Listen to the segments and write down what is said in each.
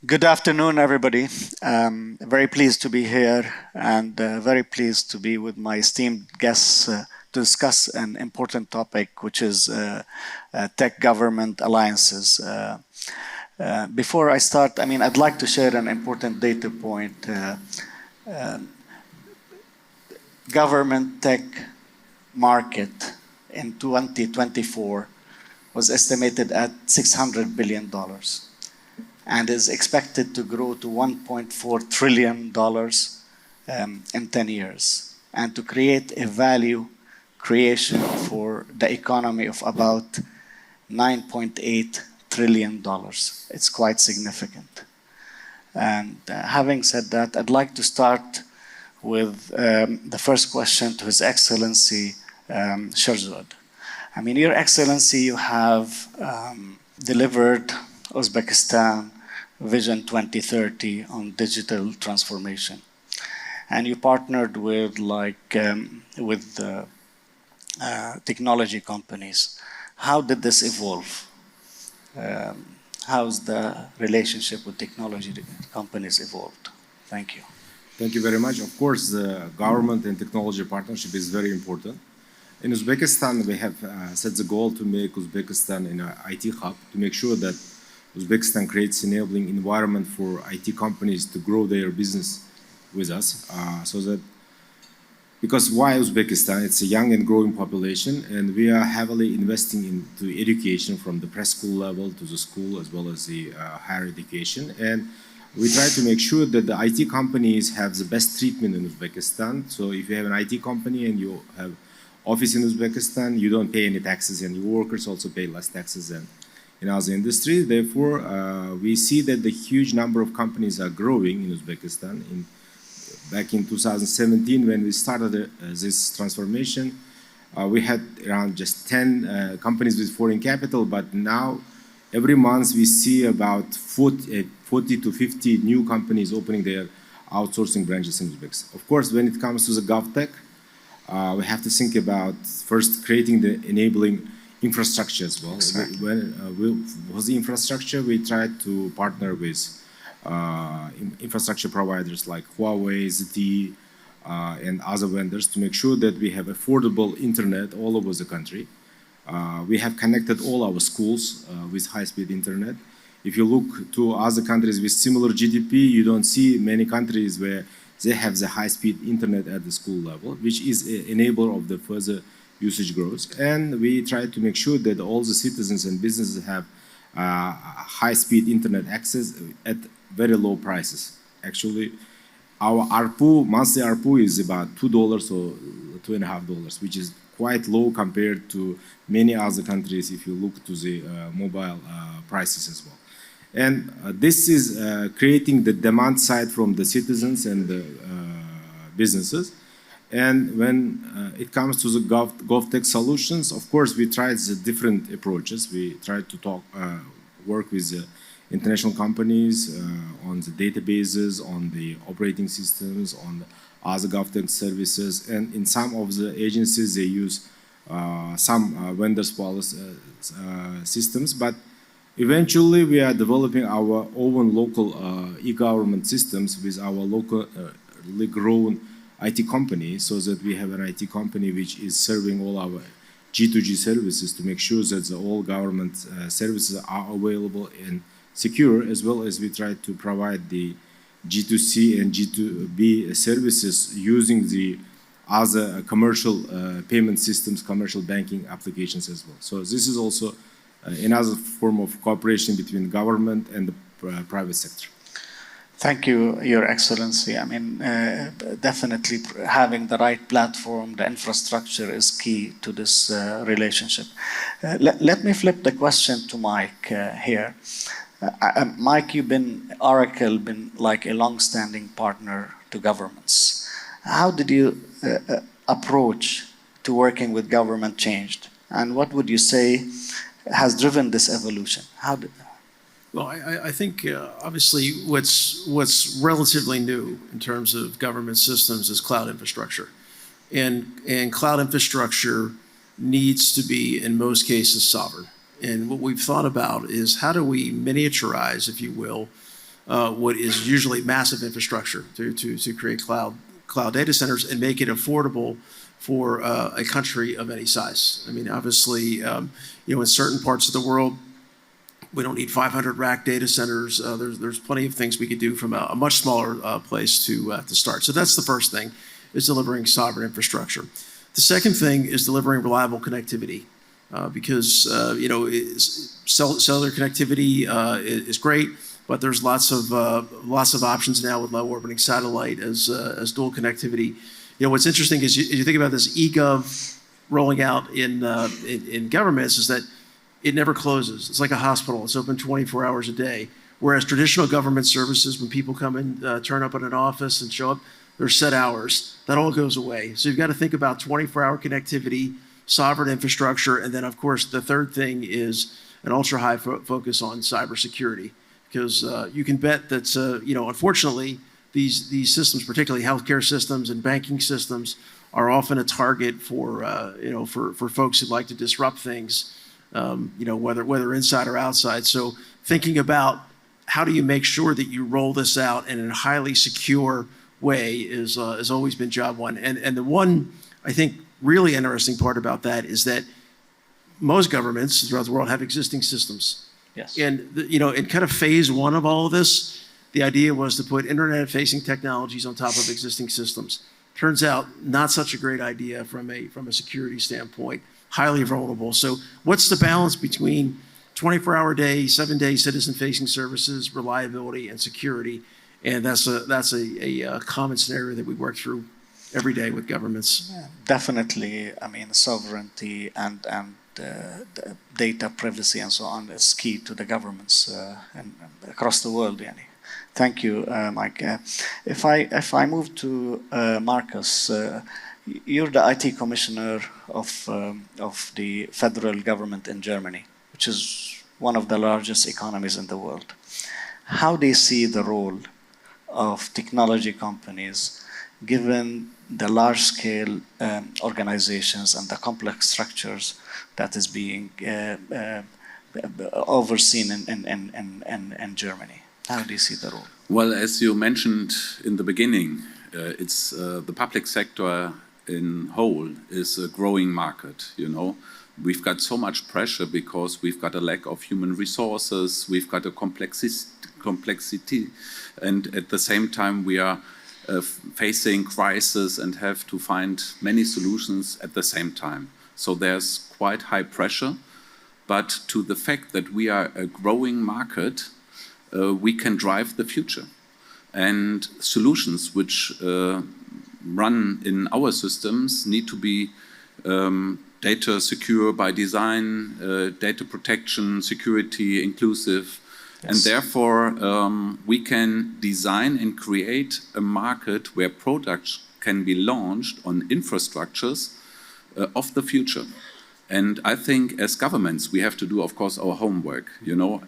Good afternoon, everybody. Very pleased to be here and very pleased to be with my esteemed guests to discuss an important topic, which is tech government alliances. Before I start, I'd like to share an important data point. Government tech market in 2024 was estimated at $600 billion and is expected to grow to $1.4 trillion in 10 years, and to create a value creation for the economy of about $9.8 trillion. It's quite significant. And having said that, I'd like to start with the first question to His Excellency Sherzod. Your Excellency, you have delivered Uzbekistan Vision 2030 on digital transformation, and you partnered with technology companies. How did this evolve? How's the relationship with technology companies evolved? Thank you. Thank you very much. Of course, the government and technology partnership is very important. In Uzbekistan, we have set the goal to make Uzbekistan an IT hub, to make sure that Uzbekistan creates enabling environment for IT companies to grow their business with us. Because why Uzbekistan? It's a young and growing population, and we are heavily investing into education from the preschool level to the school, as well as the higher education. And we try to make sure that the IT companies have the best treatment in Uzbekistan. So if you have an IT company and you have office in Uzbekistan, you don't pay any taxes, and your workers also pay less taxes than in other industries. Therefore, we see that the huge number of companies are growing in Uzbekistan. Back in 2017, when we started this transformation, we had around just 10 companies with foreign capital, but now every month we see about 40 to 50 new companies opening their outsourcing branches in Uzbekistan. Of course, when it comes to the GovTech, we have to think about first creating the enabling infrastructure as well. Exactly. With the infrastructure, we tried to partner with infrastructure providers like Huawei, ZTE, and other vendors to make sure that we have affordable internet all over the country. We have connected all our schools with high-speed internet. If you look to other countries with similar GDP, you don't see many countries where they have the high-speed internet at the school level, which is an enabler of the further usage growth. And we try to make sure that all the citizens and businesses have high-speed internet access at very low prices. Actually, our ARPU, monthly ARPU, is about $2 or $2.50, which is quite low compared to many other countries if you look to the mobile prices as well. And this is creating the demand side from the citizens and the businesses. And when it comes to the GovTech solutions, of course, we tried the different approaches. We tried to work with the international companies on the databases, on the operating systems, on the other GovTech services. And in some of the agencies, they use some vendors' systems. But eventually, we are developing our own local e-government systems with our locally grown IT company, so that we have an IT company which is serving all our G2G services to make sure that all government services are available and secure, as well as we try to provide the G2C and G2B services using the other commercial payment systems, commercial banking applications as well. So this is also another form of cooperation between government and the private sector. Thank you, Your Excellency. Definitely having the right platform, the infrastructure is key to this relationship. Let me flip the question to Mike here. Mike, Oracle been like a long-standing partner to governments. How did you approach to working with government changed? And what would you say has driven this evolution? Well, I think obviously what's relatively new in terms of government systems is cloud infrastructure. And cloud infrastructure needs to be, in most cases, sovereign. And what we've thought about is how do we miniaturize, if you will, what is usually massive infrastructure to create cloud data centers and make it affordable for a country of any size. I mean, obviously, in certain parts of the world, we don't need 500 rack data centers. There's plenty of things we could do from a much smaller place to start. So that's the first thing, is delivering sovereign infrastructure. The second thing is delivering reliable connectivity, because cellular connectivity is great, but there's lots of options now with low orbiting satellite as dual connectivity. What's interesting is you think about this e-gov rolling out in governments, is that it never closes. It's like a hospital. It's open 24 hours a day. Whereas traditional government services, when people come in, turn up at an office and show up, there's set hours. That all goes away. So you've got to think about 24-hour connectivity, sovereign infrastructure, and then, of course, the third thing is an ultra-high focus on cybersecurity. Because you can bet that, unfortunately, these systems, particularly healthcare systems and banking systems, are often a target for folks who'd like to disrupt things. Whether inside or outside. So thinking about how do you make sure that you roll this out in a highly secure way has always been job one. And the one, I think, really interesting part about that is that most governments throughout the world have existing systems. Yes. And, in kind of phase one of all of this, the idea was to put internet-facing technologies on top of existing systems. Turns out, not such a great idea from a security standpoint. Highly vulnerable. So what's the balance between 24-hour day, 7-day citizen-facing services, reliability, and security? And that's a common scenario that we work through every day with governments. Yeah, definitely. I mean, sovereignty and data privacy and so on is key to the governments and across the world. Yani. Thank you, Mike. If I move to Marcus. You're the IT commissioner of the federal government in Germany, which is one of the largest economies in the world. How do you see the role of technology companies, given the large-scale organizations and the complex structures that is being overseen in Germany? How do you see the role? Well, as you mentioned in the beginning, it's the public sector in whole is a growing market, We've got so much pressure because we've got a lack of human resources, we've got a complexity, and at the same time we are facing crisis and have to find many solutions at the same time. So there's quite high pressure, but to the fact that we are a growing market, we can drive the future. And solutions which run in our systems need to be data secure by design, data protection, security, inclusive. Yes. And therefore, we can design and create a market where products can be launched on infrastructures of the future. And I think as governments, we have to do, of course, our homework.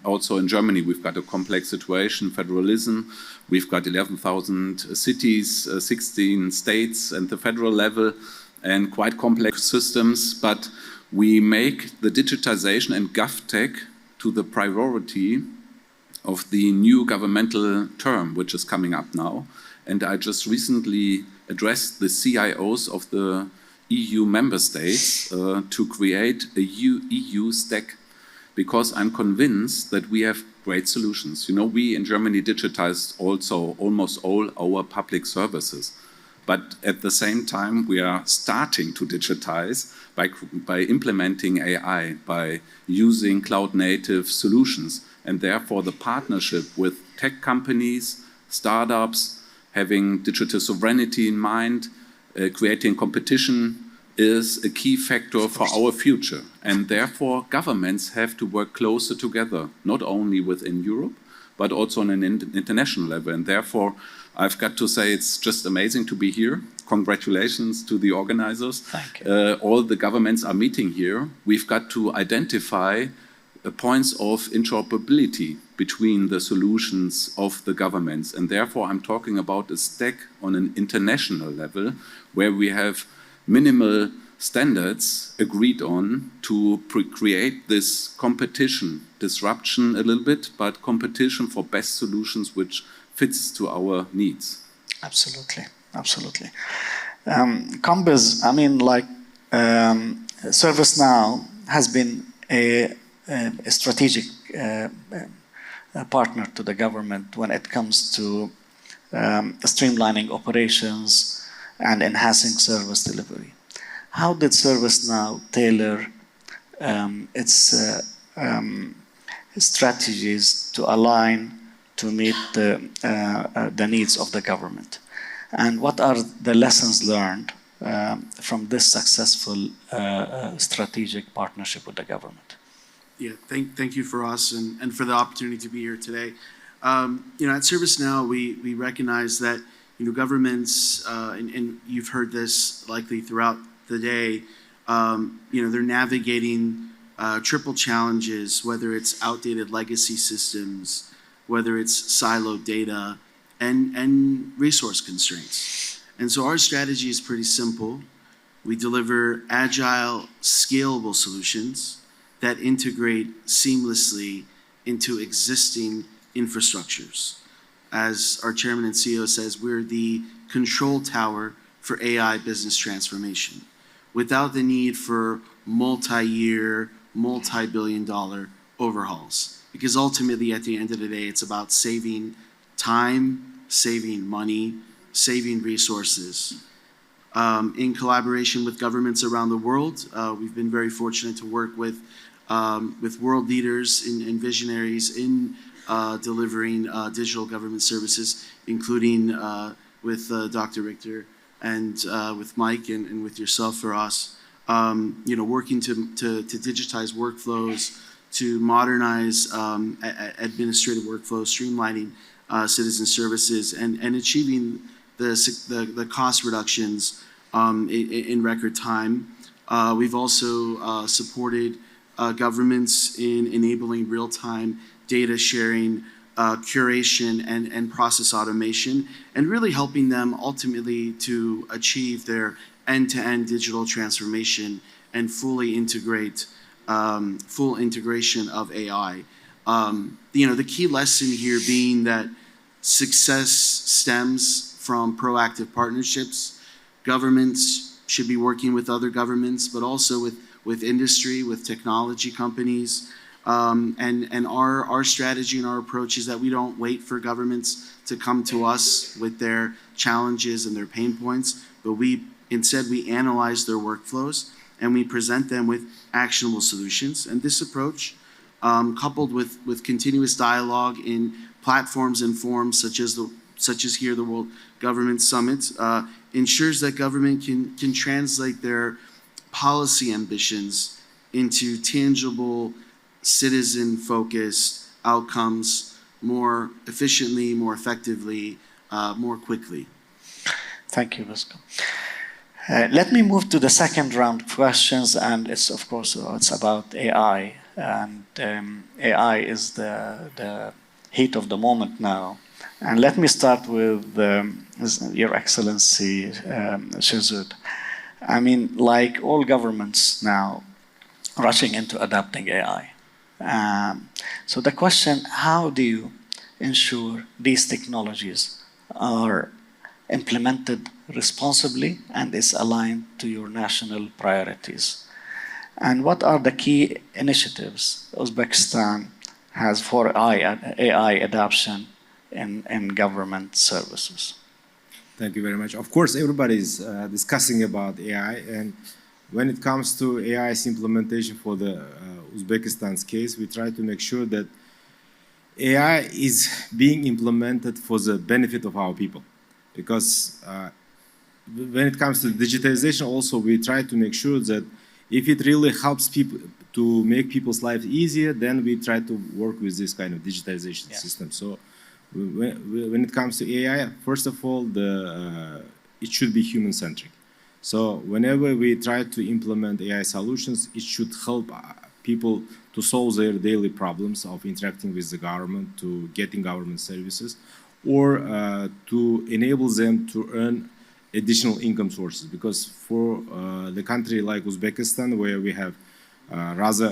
Also in Germany, we've got a complex situation, federalism. We've got 11,000 cities, 16 states at the federal level, and quite complex systems. But we make the digitization and GovTech to the priority of the new governmental term, which is coming up now. And I just recently addressed the CIOs of the EU member states to create a EU stack, because I'm convinced that we have great solutions. We in Germany digitized also almost all our public services, but at the same time we are starting to digitize by implementing AI, by using cloud-native solutions, and therefore the partnership with tech companies, startups, having digital sovereignty in mind, creating competition is a key factor for our future. And therefore, governments have to work closer together, not only within Europe, but also on an international level. And therefore, I've got to say it's just amazing to be here. Congratulations to the organizers. Thank you. All the governments are meeting here. We've got to identify points of interoperability between the solutions of the governments. And therefore, I'm talking about a stack on an international level where we have minimal standards agreed on to create this competition, disruption a little bit, but competition for best solutions which fits to our needs. Absolutely, absolutely. Converse, I mean, like ServiceNow has been a strategic partner to the government when it comes to streamlining operations and enhancing service delivery. How did ServiceNow tailor its strategies to align to meet the needs of the government? And what are the lessons learned from this successful strategic partnership with the government? Yeah, thank you for us and for the opportunity to be here today. At ServiceNow, we recognize that governments, and you've heard this likely throughout the day, they're navigating triple challenges, whether it's outdated legacy systems, whether it's siloed data, and resource constraints. And so our strategy is pretty simple. We deliver agile, scalable solutions that integrate seamlessly into existing infrastructures. As our chairman and CEO says, we're the control tower for AI business transformation, without the need for multi-year, multi-billion-dollar overhauls. Because ultimately, at the end of the day, it's about saving time, saving money, saving resources. In collaboration with governments around the world, we've been very fortunate to work with world leaders and visionaries in delivering digital government services, including with Dr. Richter and with Mike and with yourself for us, working to digitize workflows, to modernize administrative workflows, streamlining citizen services, and achieving the cost reductions in record time. We've also supported governments in enabling real-time data sharing, curation, and process automation, and really helping them ultimately to achieve their end-to-end digital transformation and fully integrate, full integration of AI. The key lesson here being that success stems from proactive partnerships. Governments should be working with other governments, but also with industry, with technology companies. And our strategy and our approach is that we don't wait for governments to come to us with their challenges and their pain points, but instead we analyze their workflows and we present them with actionable solutions. And this approach, coupled with continuous dialogue in platforms and forums such as here, the World Government Summit, ensures that government can translate their policy ambitions into tangible, citizen-focused outcomes more efficiently, more effectively, more quickly. Thank you, Visco. Let me move to the second round of questions, and it's of course it's about AI, and AI is the heat of the moment now. And let me start with Your Excellency Shizud. I mean, like all governments now, rushing into adopting AI. So the question, how do you ensure these technologies are implemented responsibly and is aligned to your national priorities? And what are the key initiatives Uzbekistan has for AI adoption in government services? Thank you very much. Of course, everybody's discussing about AI, and when it comes to AI's implementation for the Uzbekistan's case, we try to make sure that AI is being implemented for the benefit of our people. Because when it comes to digitization also, we try to make sure that if it really helps people to make people's lives easier, then we try to work with this kind of digitization system. So when it comes to AI, first of all, it should be human-centric. So whenever we try to implement AI solutions, it should help people to solve their daily problems of interacting with the government, to getting government services, or to enable them to earn additional income sources. Because for the country like Uzbekistan, where we have rather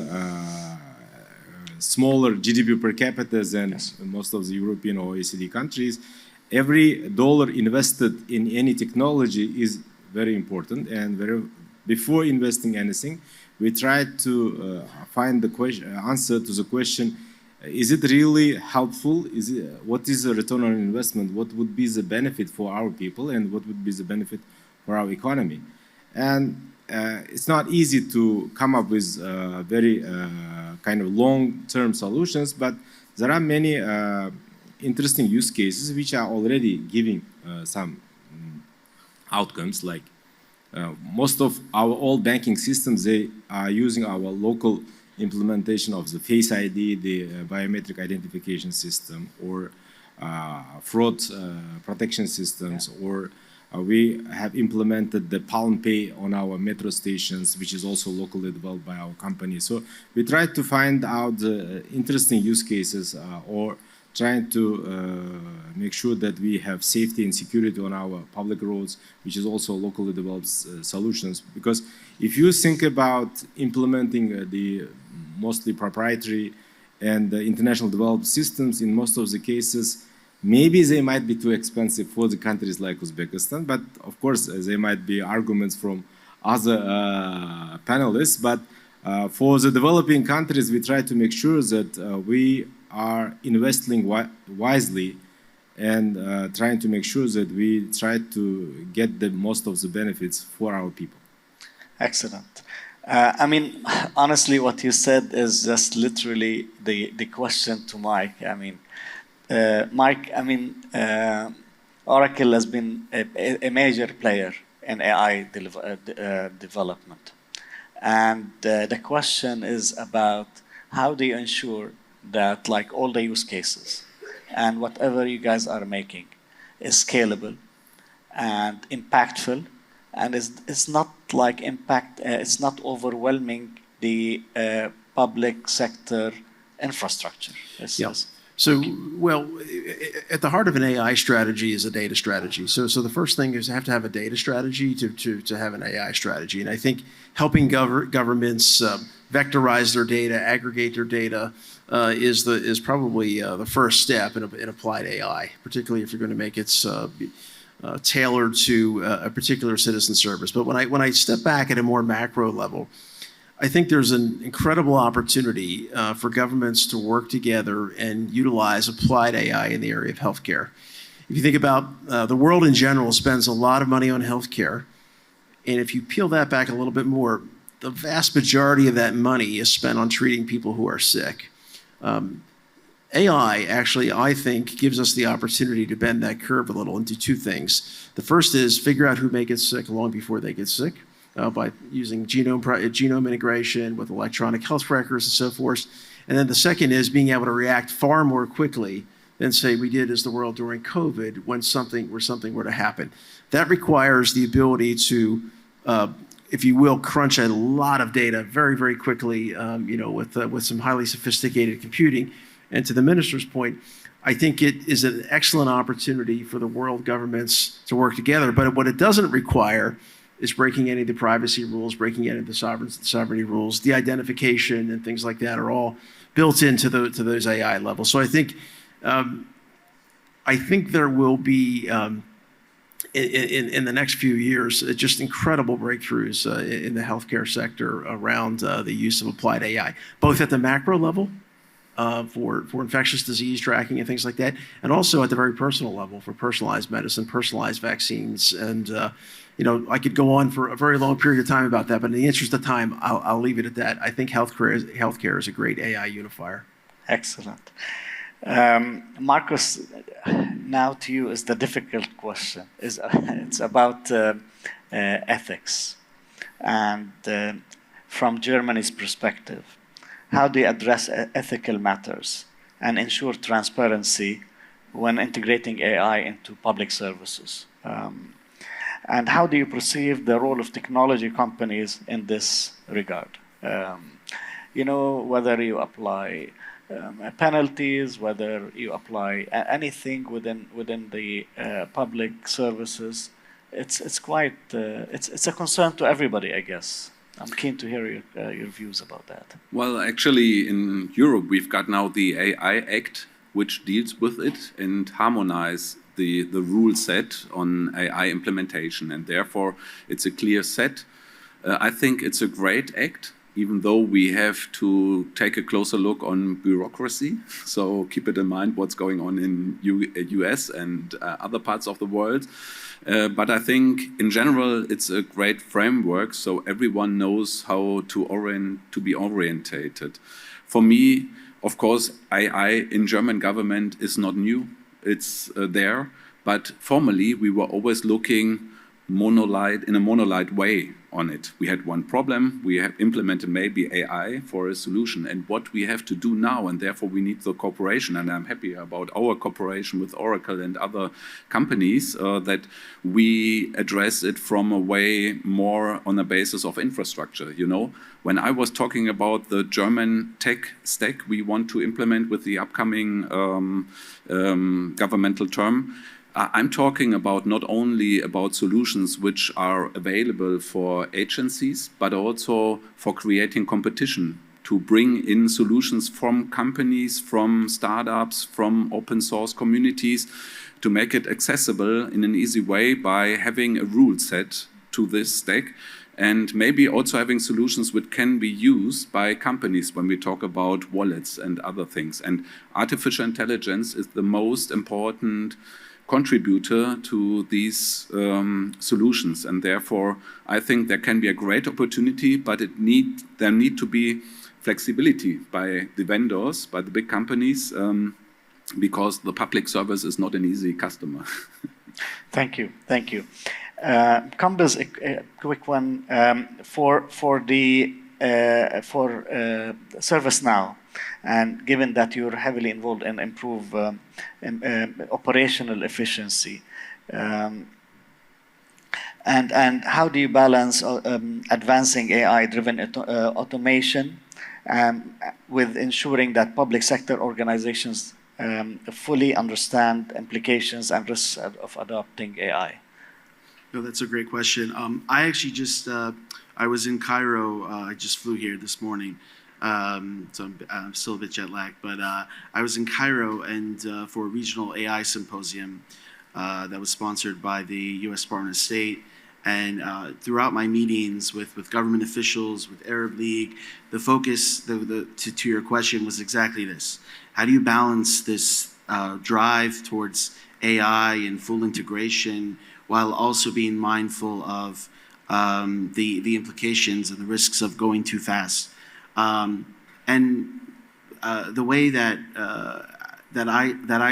smaller GDP per capita than most of the European or OECD countries, every dollar invested in any technology is very important. And before investing anything, we try to find the answer to the question: is it really helpful? What is the return on investment? What would be the benefit for our people, and what would be the benefit for our economy? And it's not easy to come up with very kind of long-term solutions, but there are many interesting use cases which are already giving some outcomes. Like most of our old banking systems, they are using our local implementation of the Face ID, the biometric identification system, or fraud protection systems, or we have implemented the Palm Pay on our metro stations, which is also locally developed by our company. So we try to find out interesting use cases or trying to make sure that we have safety and security on our public roads, which is also locally developed solutions. Because if you think about implementing the mostly proprietary and international developed systems, in most of the cases, maybe they might be too expensive for the countries like Uzbekistan, but of course there might be arguments from other panelists. But for the developing countries, we try to make sure that we are investing wisely and trying to make sure that we try to get the most of the benefits for our people. Excellent. I mean, honestly, what you said is just literally the question to Mike. I mean, Mike, I mean, Oracle has been a major player in AI development. And the question is about how do you ensure that like all the use cases and whatever you guys are making is scalable and impactful, and it's not like it's not overwhelming the public sector infrastructure. So, well, at the heart of an AI strategy is a data strategy. So the first thing is you have to have a data strategy to have an AI strategy. And I think helping governments vectorize their data, aggregate their data, is probably the first step in applied AI, particularly if you're going to make it tailored to a particular citizen service. But when I step back at a more macro level, I think there's an incredible opportunity for governments to work together and utilize applied AI in the area of healthcare. If you think about the world in general spends a lot of money on healthcare, and if you peel that back a little bit more, the vast majority of that money is spent on treating people who are sick. AI actually, I think, gives us the opportunity to bend that curve a little and do two things. The first is figure out who may get sick long before they get sick. By using genome integration with electronic health records and so forth. And then the second is being able to react far more quickly than, say, we did as the world during COVID when something were to happen. That requires the ability to, if you will, crunch a lot of data very, very quickly, with some highly sophisticated computing. And to the minister's point, I think it is an excellent opportunity for the world governments to work together. But what it doesn't require is breaking any of the privacy rules, breaking any of the sovereignty rules. The identification and things like that are all built into those AI levels. So I think there will be in the next few years just incredible breakthroughs in the healthcare sector around the use of applied AI, both at the macro level for infectious disease tracking and things like that, and also at the very personal level for personalized medicine, personalized vaccines, and I could go on for a very long period of time about that, but in the interest of time, I'll leave it at that. I think healthcare is a great AI unifier. Excellent. Marcus, now to you is the difficult question. It's about ethics. And from Germany's perspective, how do you address ethical matters and ensure transparency when integrating AI into public services? And how do you perceive the role of technology companies in this regard? Whether you apply penalties, whether you apply anything within the public services, it's quite it's a concern to everybody, I guess. I'm keen to hear your views about that. Well, actually, in Europe, we've got now the AI Act, which deals with it and harmonize the rule set on AI implementation, and therefore it's a clear set. I think it's a great act, even though we have to take a closer look on bureaucracy. So keep it in mind what's going on in US and other parts of the world. But I think in general, it's a great framework, so everyone knows how to be orientated. For me, of course, AI in German government is not new. It's there, but formally we were always looking in a monolith way on it. We had one problem, we have implemented maybe AI for a solution, and what we have to do now, and therefore we need the cooperation, and I'm happy about our cooperation with Oracle and other companies, that we address it from a way more on a basis of infrastructure, you know. When I was talking about the German tech stack we want to implement with the upcoming governmental term, I'm talking about not only about solutions which are available for agencies, but also for creating competition, to bring in solutions from companies, from startups, from open source communities, to make it accessible in an easy way by having a rule set to this stack, and maybe also having solutions which can be used by companies when we talk about wallets and other things. And artificial intelligence is the most important contributor to these solutions, and therefore I think there can be a great opportunity, but there need to be flexibility by the vendors, by the big companies, because the public service is not an easy customer. Thank you. Converse, a quick one for ServiceNow. And given that you're heavily involved in improve operational efficiency, and how do you balance advancing AI-driven automation with ensuring that public sector organizations fully understand implications and risks of adopting AI? No, that's a great question. I actually just I was in Cairo. I just flew here this morning. So I'm still a bit jet lagged, but I was in Cairo and for a regional AI symposium that was sponsored by the U.S. Department of State. And throughout my meetings with government officials, with Arab League, the focus to your question was exactly this. How do you balance this drive towards AI and full integration while also being mindful of the implications and the risks of going too fast? The way that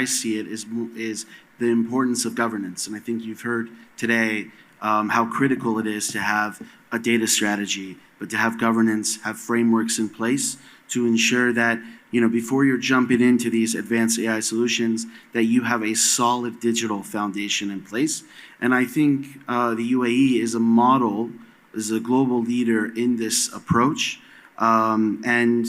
I see it is the importance of governance, and I think you've heard today how critical it is to have a data strategy, but to have governance, have frameworks in place to ensure that before you're jumping into these advanced AI solutions, that you have a solid digital foundation in place. And I think the UAE is a model, is a global leader in this approach. And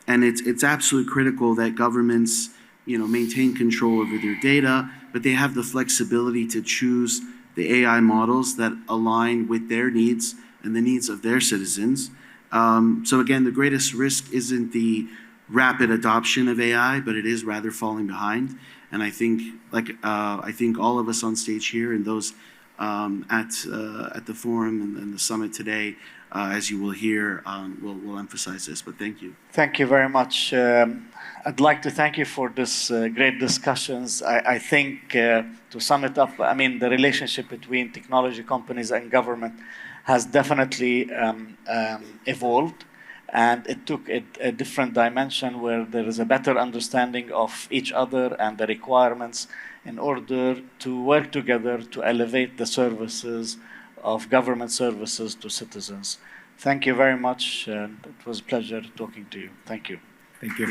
it's absolutely critical that governments, maintain control over their data, but they have the flexibility to choose the AI models that align with their needs and the needs of their citizens. So again, the greatest risk isn't the rapid adoption of AI, but it is rather falling behind. And I think, I think all of us on stage here and those at the forum and the summit today, as you will hear, we'll emphasize this, but thank you. Thank you very much. I'd like to thank you for this great discussions. I think, to sum it up, I mean, the relationship between technology companies and government has definitely evolved, and it took a different dimension where there is a better understanding of each other and the requirements in order to work together to elevate the services of government services to citizens. Thank you very much. It was a pleasure talking to you. Thank you. Thank you.